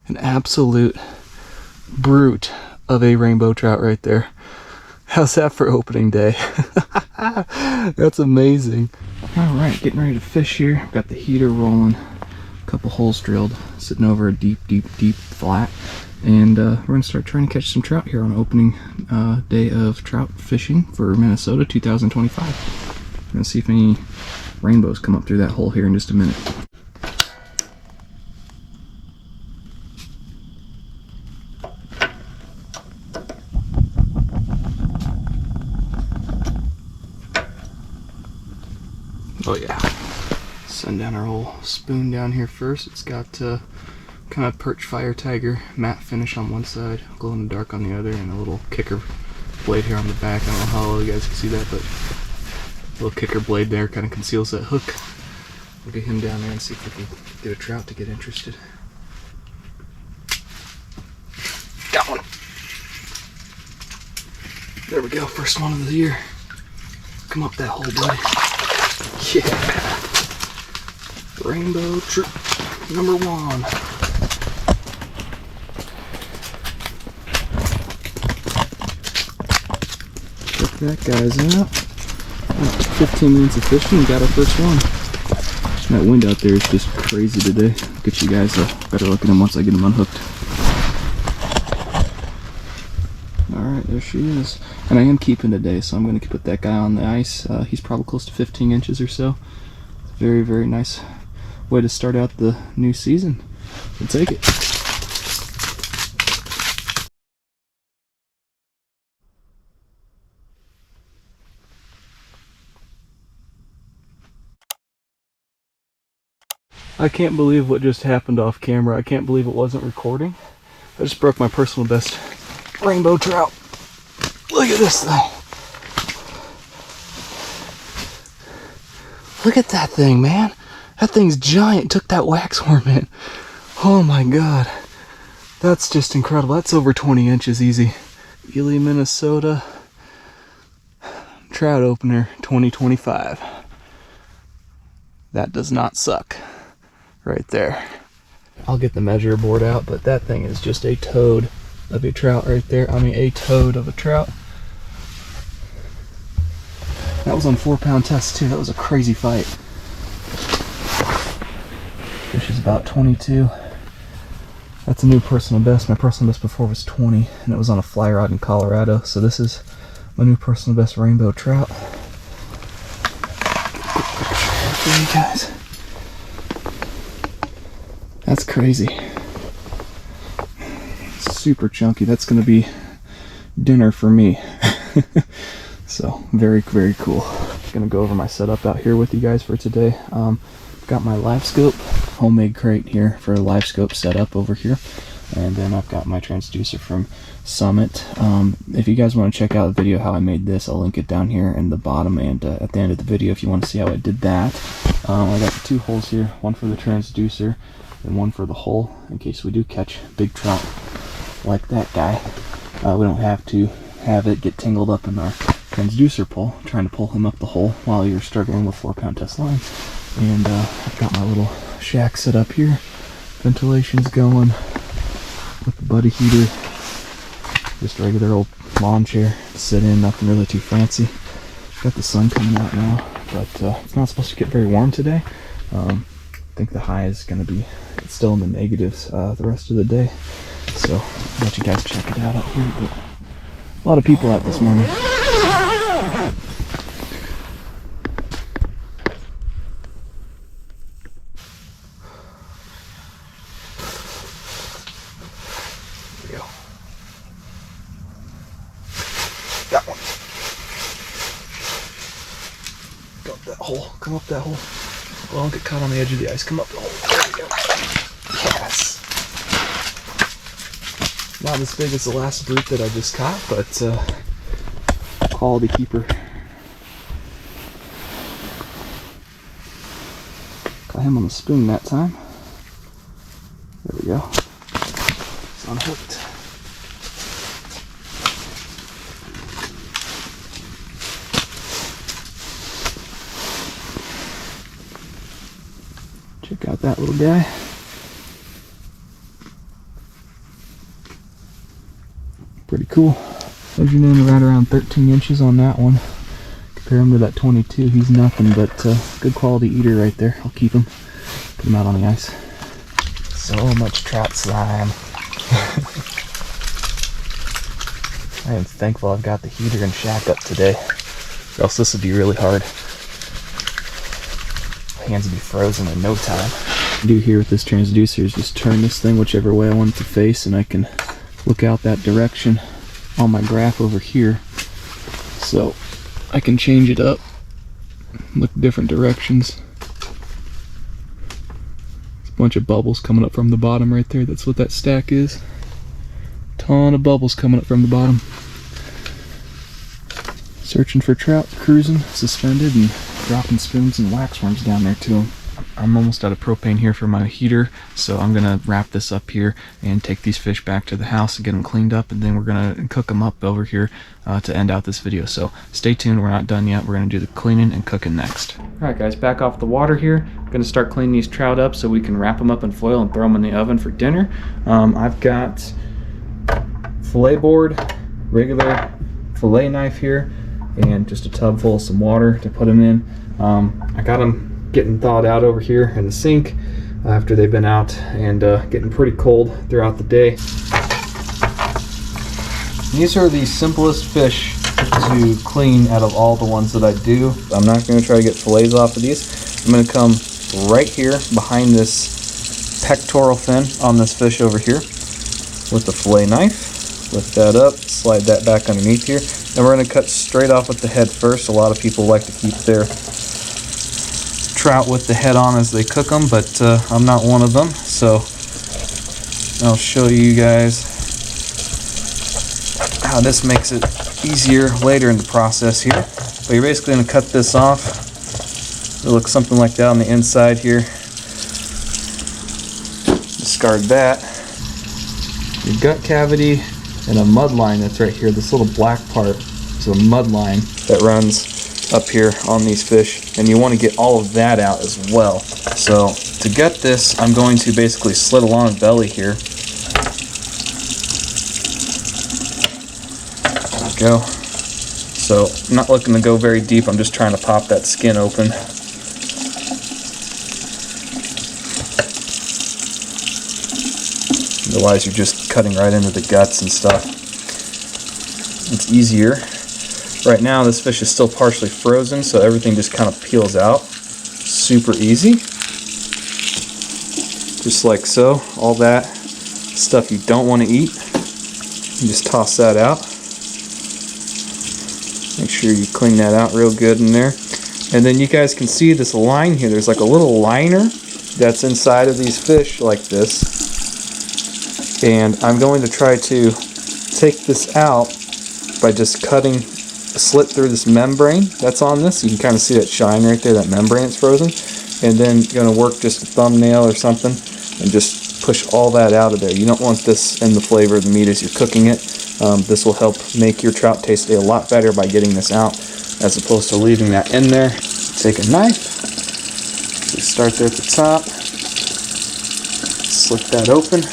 An absolute brute of a rainbow trout right there. How's that for opening day? That's amazing. All right, getting ready to fish here. Got the heater rolling, a couple holes drilled, sitting over a deep flat. And we're gonna start trying to catch some trout here on opening day of trout fishing for Minnesota 2025. I'm gonna see if any rainbows come up through that hole here in just a minute. Oh yeah, send down our old spoon down here first. It's got kind of perch fire tiger matte finish on one side, glow in the dark on the other, and a little kicker blade here on the back. I don't know how well you guys can see that, but a little kicker blade there kind of conceals that hook. We'll get him down there and see if we can get a trout to get interested. Got one. There we go, first one of the year. Come up that hole, buddy. Yeah. Rainbow trout number one. Check that guy's out. 15 minutes of fishing and got our first one. That wind out there is just crazy today. I'll get you guys a better look at him once I get him unhooked. Alright, there she is. And I am keeping today, so I'm going to put that guy on the ice. He's probably close to 15 inches or so. Very, very nice way to start out the new season. We'll take it. I can't believe what just happened off camera. I can't believe it wasn't recording. I just broke my personal best rainbow trout. Look at this thing. Look at that thing, man. That thing's giant. Took that waxworm in. Oh my god. That's just incredible. That's over 20 inches easy. Ely, Minnesota. Trout opener 2025. That does not suck. Right there. I'll get the measure board out, but that thing is just a toad of a trout right there. I mean, a toad of a trout. That was on 4-pound test too. That was a crazy fight. Fish is about 22. That's a new personal best. My personal best before was 20, and it was on a fly rod in Colorado. So this is my new personal best rainbow trout. For you guys. That's crazy. Super chunky. That's going to be dinner for me. So very, very cool. Going to go over my setup out here with you guys for today. Got my live scope, homemade crate here for a live scope setup over here. And then I've got my transducer from Summit. If you guys want to check out the video how I made this, I'll link it down here in the bottom and at the end of the video if you want to see how I did that. I got 2 holes here, one for the transducer and one for the hole in case we do catch big trout like that guy. We don't have to have it get tangled up in our transducer pole, trying to pull him up the hole while you're struggling with 4-pound test line. And I've got my little shack set up here. Ventilation's going with the buddy heater. Just a regular old lawn chair to sit in, nothing really too fancy. Got the sun coming out now, but it's not supposed to get very warm today. I think the high is going to be still in the negatives the rest of the day. So I'll let you guys check it out here. But a lot of people out this morning. There we go. Got one. Go up that hole. Come up that hole. Well, don't get caught on the edge of the ice. Come up the hole. There we go. Yes. Not as big as the last brute that I just caught, but quality keeper. Got him on the spoon that time. There we go. It's unhooked. Check out that little guy. Pretty cool. Measuring in right around 13 inches on that one. Compare him to that 22, he's nothing but good quality eater right there. I'll keep him. Put him out on the ice. So much trout slime. I am thankful I've got the heater and shack up today, or else this would be really hard. Hands would be frozen in no time. What I do here with this transducer is just turn this thing whichever way I want it to face, and I can look out that direction on my graph over here. So I can change it up, look different directions. There's a bunch of bubbles coming up from the bottom right there. That's what that stack is. Ton of bubbles coming up from the bottom. Searching for trout, cruising, suspended, and dropping spoons and waxworms down there to them. I'm almost out of propane here for my heater, so I'm gonna wrap this up here and take these fish back to the house and get them cleaned up, and then we're gonna cook them up over here to end out this video. So stay tuned, we're not done yet. We're gonna do the cleaning and cooking next. Alright guys, back off the water here. I'm gonna start cleaning these trout up so we can wrap them up in foil and throw them in the oven for dinner. I've got fillet board, regular fillet knife here, and just a tub full of some water to put them in. I got them getting thawed out over here in the sink after they've been out and getting pretty cold throughout the day. These are the simplest fish to clean out of all the ones that I do. I'm not going to try to get fillets off of these. I'm going to come right here behind this pectoral fin on this fish over here with the fillet knife. Lift that up, slide that back underneath here, and we're going to cut straight off with the head first. A lot of people like to keep their trout with the head on as they cook them, but I'm not one of them, so I'll show you guys how this makes it easier later in the process here. But you're basically going to cut this off. It looks something like that on the inside here. Discard that. Your gut cavity and a mud line that's right here. This little black part is a mud line that runs up here on these fish, and you want to get all of that out as well. So to gut this, I'm going to basically slit along the belly here. There we go. So I'm not looking to go very deep, I'm just trying to pop that skin open. Otherwise you're just cutting right into the guts and stuff. It's easier. Right now this fish is still partially frozen, so everything just kind of peels out. Super easy. Just like so. All that stuff you don't want to eat, you just toss that out. Make sure you clean that out real good in there. And then you guys can see this line here. There's like a little liner that's inside of these fish like this. And I'm going to try to take this out by just cutting a slit through this membrane that's on this. You can kind of see that shine right there, that membrane is frozen. And then you're going to work just a thumbnail or something and just push all that out of there. You don't want this in the flavor of the meat as you're cooking it. This will help make your trout taste a lot better by getting this out as opposed to leaving that in there. Take a knife, just start there at the top, slick that open.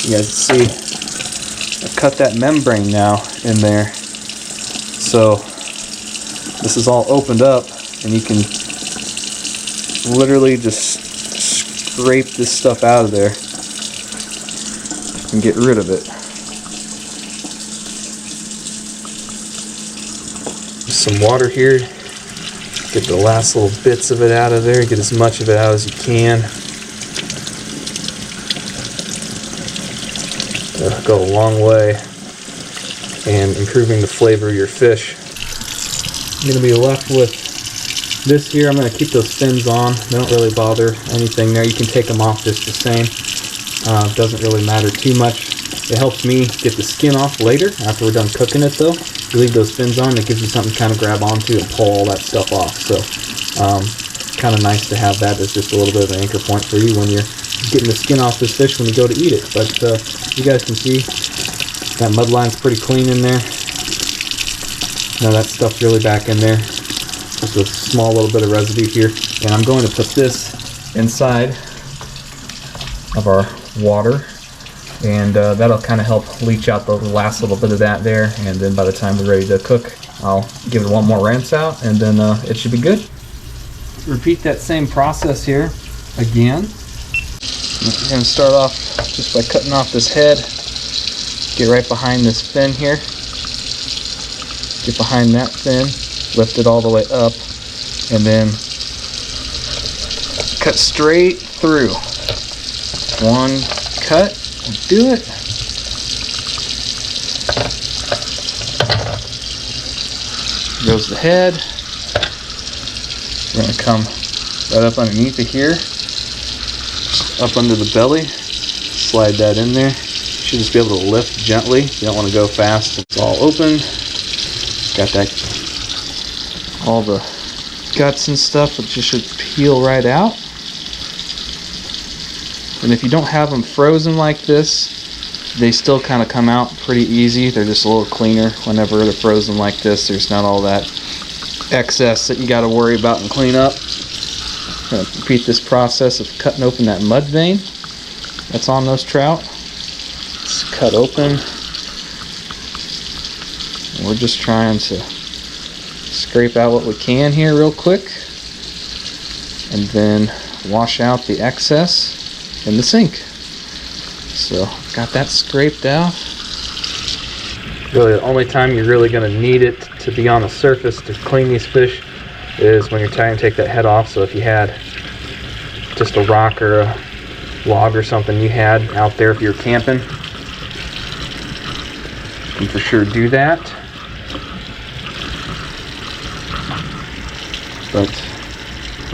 You guys see I've cut that membrane now in there. So this is all opened up and you can literally just scrape this stuff out of there and get rid of it. Some water here, get the last little bits of it out of there, get as much of it out as you can. It'll go a long way in improving the flavor of your fish. I'm going to be left with this here. I'm going to keep those fins on. They don't really bother anything there. You can take them off just the same. It doesn't really matter too much. It helps me get the skin off later after we're done cooking it though. You leave those fins on, it gives you something to kind of grab onto and pull all that stuff off. So kind of nice to have that as just a little bit of an anchor point for you when you're getting the skin off this fish when you go to eat it. But you guys can see that mud line's pretty clean in there. Now that stuff's really back in there. Just a small little bit of residue here. And I'm going to put this inside of our water. and that'll kind of help leach out the last little bit of that there, and then by the time we're ready to cook, I'll give it one more rinse out, and then it should be good. Repeat that same process here again. We're going to start off just by cutting off this head, get right behind this fin here, get behind that fin, lift it all the way up, and then cut straight through. One cut, do it. Goes the head. We're going to come right up underneath it here, up under the belly, slide that in there. Should just be able to lift gently. You don't want to go fast. It's all open. Got that, all the guts and stuff, it just should peel right out. And if you don't have them frozen like this, they still kind of come out pretty easy. They're just a little cleaner whenever they're frozen like this. There's not all that excess that you got to worry about and clean up. I'm going to repeat this process of cutting open that mud vein that's on those trout. It's cut open. We're just trying to scrape out what we can here real quick, and then wash out the excess in the sink. So got that scraped out. Really, the only time you're really going to need it to be on the surface to clean these fish is when you're trying to take that head off. So if you had just a rock or a log or something you had out there if you're camping, you can for sure do that. But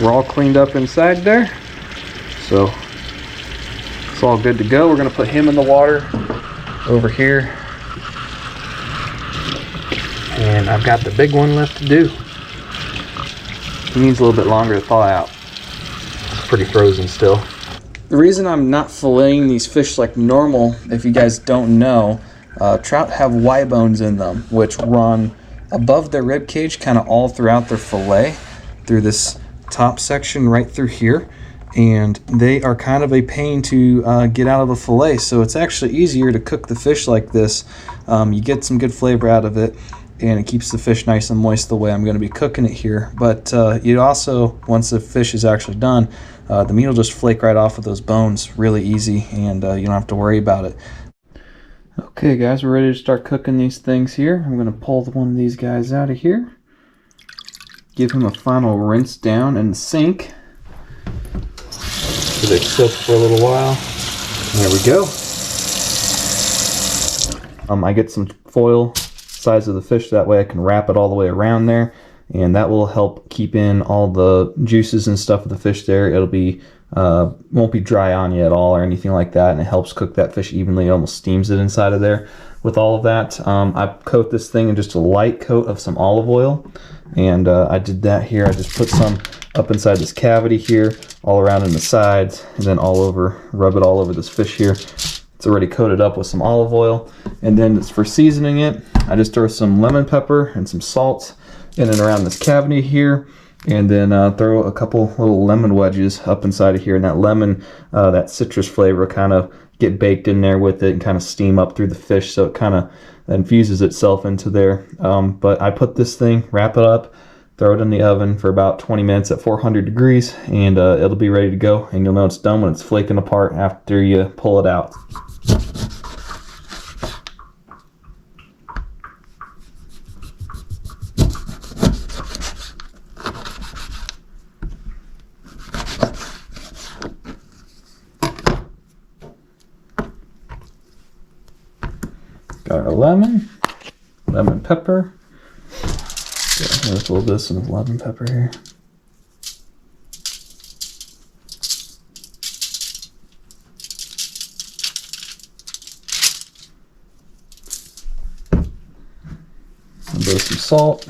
we're all cleaned up inside there, so it's all good to go. We're going to put him in the water over here, and I've got the big one left to do. He needs a little bit longer to thaw out. It's pretty frozen still. The reason I'm not filleting these fish like normal, if you guys don't know, trout have Y bones in them, which run above their rib cage, kind of all throughout their fillet, through this top section right through here, and they are kind of a pain to get out of a fillet. So it's actually easier to cook the fish like this. You get some good flavor out of it, and it keeps the fish nice and moist the way I'm going to be cooking it here. But you also, once the fish is actually done, the meat will just flake right off of those bones really easy, and you don't have to worry about it. Okay guys, we're ready to start cooking these things here. I'm going to pull one of these guys out of here, give him a final rinse down in the sink. Let it soak for a little while. There we go. I get some foil size of the fish, that way I can wrap it all the way around there, and that will help keep in all the juices and stuff of the fish there. It'll be won't be dry on you at all or anything like that, and it helps cook that fish evenly. It almost steams it inside of there. With all of that, I coat this thing in just a light coat of some olive oil, and I did that here. I just put some up inside this cavity here, all around in the sides, and then all over, rub it all over this fish here. It's already coated up with some olive oil, and then for seasoning it, I just throw some lemon pepper and some salt in and around this cavity here, and then throw a couple little lemon wedges up inside of here, and that lemon, that citrus flavor kind of get baked in there with it and kind of steam up through the fish, so it kind of infuses itself into there. But I put this thing, wrap it up, throw it in the oven for about 20 minutes at 400 degrees, and it'll be ready to go, and you'll know it's done when it's flaking apart after you pull it out. Got our lemon pepper. There's a little bit of some lemon pepper here. A bit of some salt.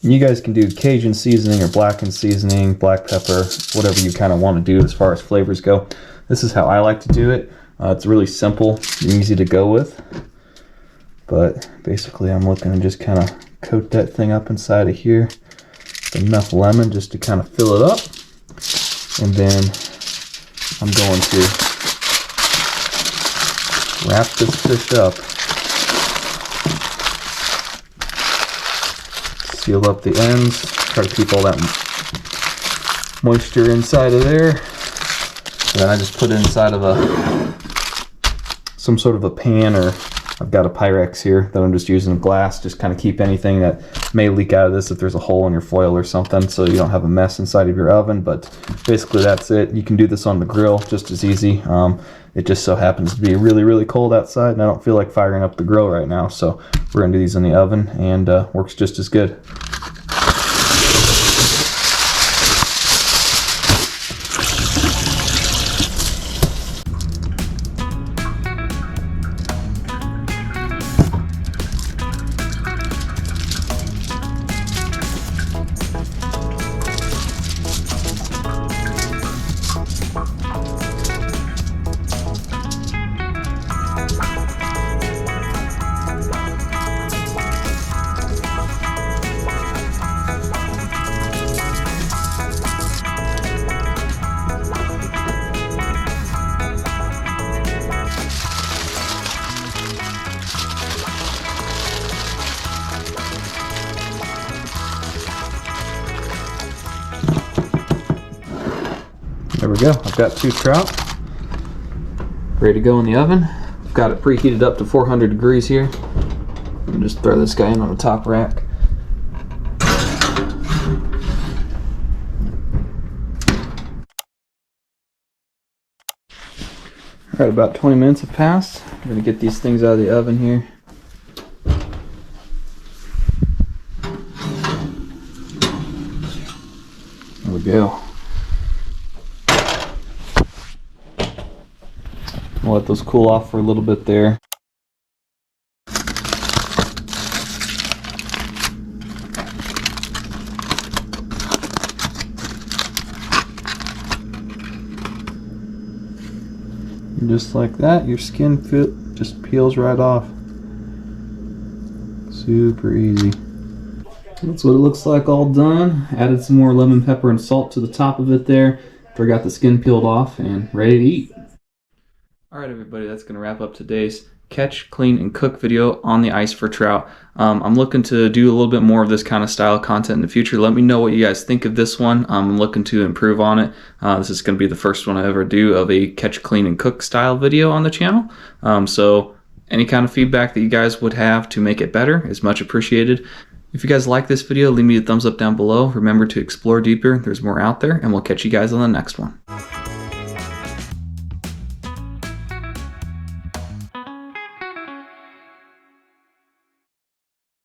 And you guys can do Cajun seasoning or blackened seasoning, black pepper, whatever you kind of want to do as far as flavors go. This is how I like to do it. It's really simple and easy to go with. But basically I'm looking to just kind of coat that thing up inside of here with enough lemon just to kind of fill it up. And then I'm going to wrap this fish up. Seal up the ends. Try to keep all that moisture inside of there. And then I just put it inside of some sort of a pan, or I've got a Pyrex here that I'm just using glass. Just kind of keep anything that may leak out of this if there's a hole in your foil or something, so you don't have a mess inside of your oven. But basically that's it. You can do this on the grill just as easy. It just so happens to be really, really cold outside, and I don't feel like firing up the grill right now, so we're gonna do these in the oven, and works just as good. There we go. I've got 2 trout ready to go in the oven. I've got it preheated up to 400 degrees here. I'll just throw this guy in on the top rack. Alright, about 20 minutes have passed. I'm going to get these things out of the oven here. There we go. I'll let those cool off for a little bit there. And just like that, your skin just peels right off. Super easy. That's what it looks like all done. Added some more lemon pepper and salt to the top of it there after I got the skin peeled off, and ready to eat. Alright everybody, that's going to wrap up today's catch, clean, and cook video on the ice for trout. I'm looking to do a little bit more of this kind of style content in the future. Let me know what you guys think of this one. I'm looking to improve on it. This is going to be the first one I ever do of a catch, clean, and cook style video on the channel. So any kind of feedback that you guys would have to make it better is much appreciated. If you guys like this video, leave me a thumbs up down below. Remember to explore deeper. There's more out there, and we'll catch you guys on the next one.